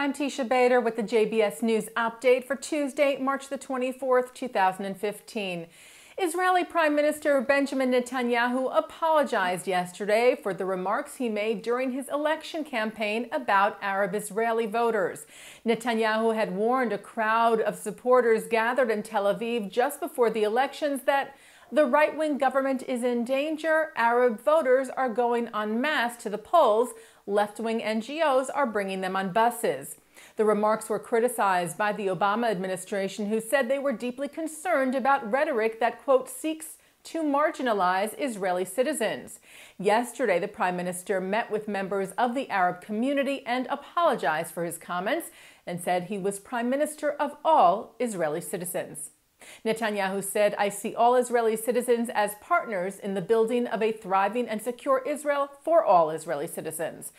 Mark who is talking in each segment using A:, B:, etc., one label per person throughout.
A: I'm Teisha Bader with the JBS News Update for Tuesday, March the 24th, 2015. Israeli Prime Minister Benjamin Netanyahu apologized yesterday for the remarks he made during his election campaign about Arab Israeli voters. Netanyahu had warned a crowd of supporters gathered in Tel Aviv just before the elections that the right-wing government is in danger, Arab voters are going en masse to the polls, left-wing NGOs are bringing them on buses. The remarks were criticized by the Obama administration, who said they were deeply concerned about rhetoric that, quote, seeks to marginalize Israeli citizens. Yesterday, the prime minister met with members of the Arab community and apologized for his comments and said he was prime minister of all Israeli citizens. Netanyahu said, "I see all Israeli citizens as partners in the building of a thriving and secure Israel for all Israeli citizens."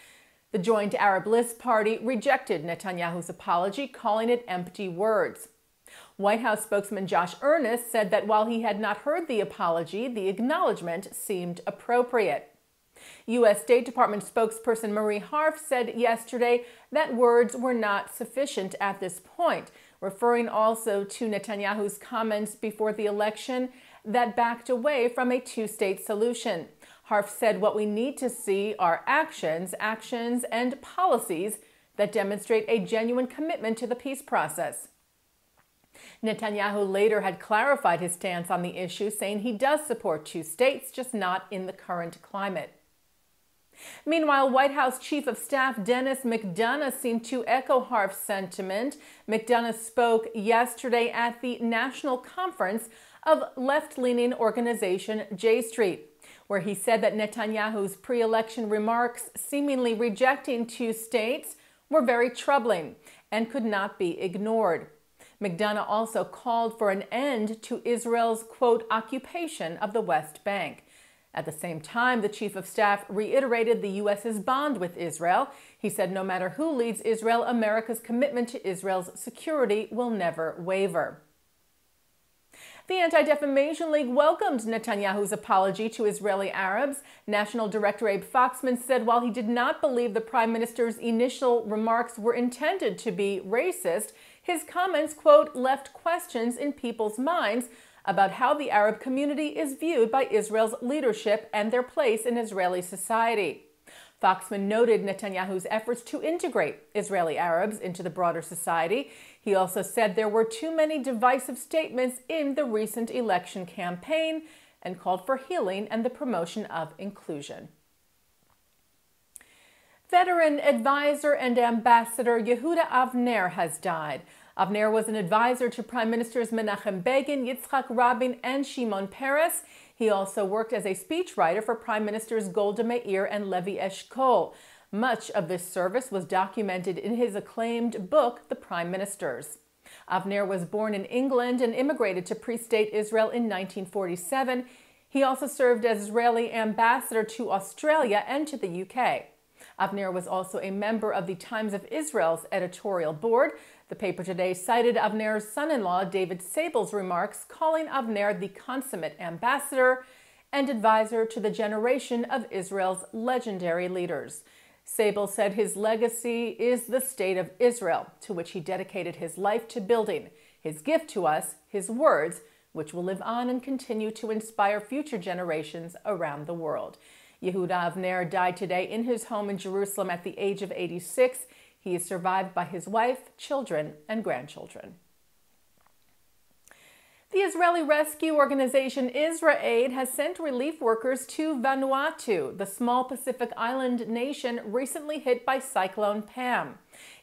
A: The Joint Arab List Party rejected Netanyahu's apology, calling it empty words. White House spokesman Josh Earnest said that while he had not heard the apology, the acknowledgement seemed appropriate. U.S. State Department spokesperson Marie Harf said yesterday that words were not sufficient at this point, referring also to Netanyahu's comments before the election that backed away from a two-state solution. Harf said what we need to see are actions, and policies that demonstrate a genuine commitment to the peace process. Netanyahu later had clarified his stance on the issue, saying he does support two states, just not in the current climate. Meanwhile, White House Chief of Staff Dennis McDonough seemed to echo Harf's sentiment. McDonough spoke yesterday at the national conference of left-leaning organization J Street, where he said that Netanyahu's pre-election remarks seemingly rejecting two states were very troubling and could not be ignored. McDonough also called for an end to Israel's, quote, occupation of the West Bank. At the same time, the Chief of Staff reiterated the U.S.'s bond with Israel. He said no matter who leads Israel, America's commitment to Israel's security will never waver. The Anti-Defamation League welcomed Netanyahu's apology to Israeli Arabs. National Director Abe Foxman said while he did not believe the Prime Minister's initial remarks were intended to be racist, his comments, quote, left questions in people's minds about how the Arab community is viewed by Israel's leadership and their place in Israeli society. Foxman noted Netanyahu's efforts to integrate Israeli Arabs into the broader society. He also said there were too many divisive statements in the recent election campaign and called for healing and the promotion of inclusion. Veteran advisor and ambassador Yehuda Avner has died. Avner was an advisor to Prime Ministers Menachem Begin, Yitzhak Rabin, and Shimon Peres. He also worked as a speechwriter for Prime Ministers Golda Meir and Levi Eshkol. Much of this service was documented in his acclaimed book, The Prime Ministers. Avner was born in England and immigrated to pre-state Israel in 1947. He also served as Israeli ambassador to Australia and to the UK. Avner was also a member of the Times of Israel's editorial board. The paper today cited Avner's son-in-law, David Sable's remarks, calling Avner the consummate ambassador and advisor to the generation of Israel's legendary leaders. Sable said his legacy is the state of Israel, to which he dedicated his life to building. His gift to us, his words, which will live on and continue to inspire future generations around the world. Yehuda Avner died today in his home in Jerusalem at the age of 86. He is survived by his wife, children, and grandchildren. The Israeli rescue organization IsraAid has sent relief workers to Vanuatu, the small Pacific island nation recently hit by Cyclone Pam.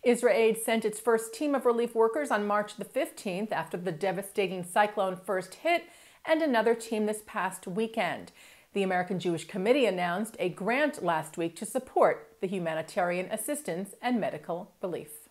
A: IsraAid sent its first team of relief workers on March the 15th after the devastating cyclone first hit, and another team this past weekend. The American Jewish Committee announced a grant last week to support the humanitarian assistance and medical relief.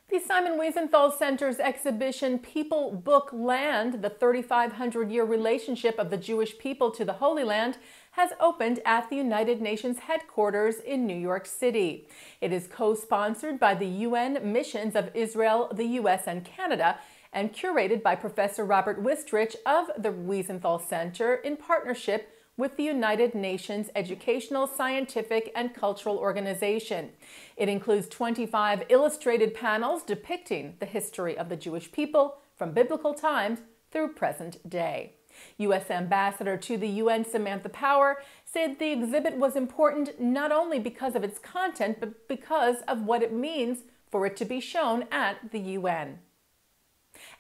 A: The Simon Wiesenthal Center's exhibition People Book Land, the 3,500-year relationship of the Jewish people to the Holy Land, has opened at the United Nations headquarters in New York City. It is co-sponsored by the UN missions of Israel, the U.S., and Canada, and curated by Professor Robert Wistrich of the Wiesenthal Center in partnership with the United Nations Educational, Scientific, and Cultural Organization. It includes 25 illustrated panels depicting the history of the Jewish people from biblical times through present day. U.S. Ambassador to the UN Samantha Power said the exhibit was important not only because of its content, but because of what it means for it to be shown at the UN.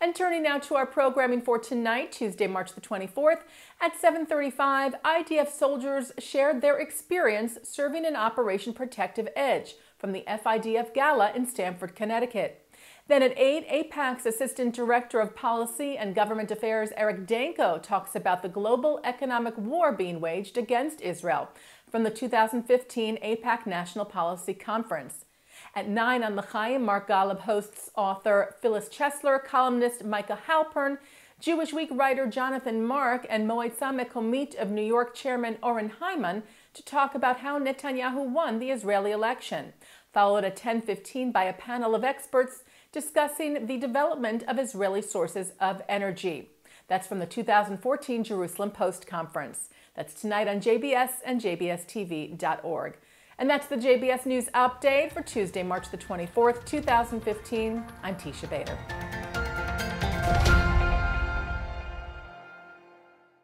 A: And turning now to our programming for tonight, Tuesday, March the 24th, at 7:35, IDF soldiers shared their experience serving in Operation Protective Edge from the FIDF Gala in Stamford, Connecticut. Then at 8, AIPAC's Assistant Director of Policy and Government Affairs, Eric Danko, talks about the global economic war being waged against Israel from the 2015 AIPAC National Policy Conference. At 9 on L'chaim, Mark Golub hosts author Phyllis Chesler, columnist Micah Halpern, Jewish Week writer Jonathan Mark, and Moetza Mekomit of New York Chairman Oren Hyman to talk about how Netanyahu won the Israeli election, followed at 10:15 by a panel of experts discussing the development of Israeli sources of energy. That's from the 2014 Jerusalem Post Conference. That's tonight on JBS and jbstv.org. And that's the JBS News Update for Tuesday, March the 24th, 2015. I'm Teisha Bader.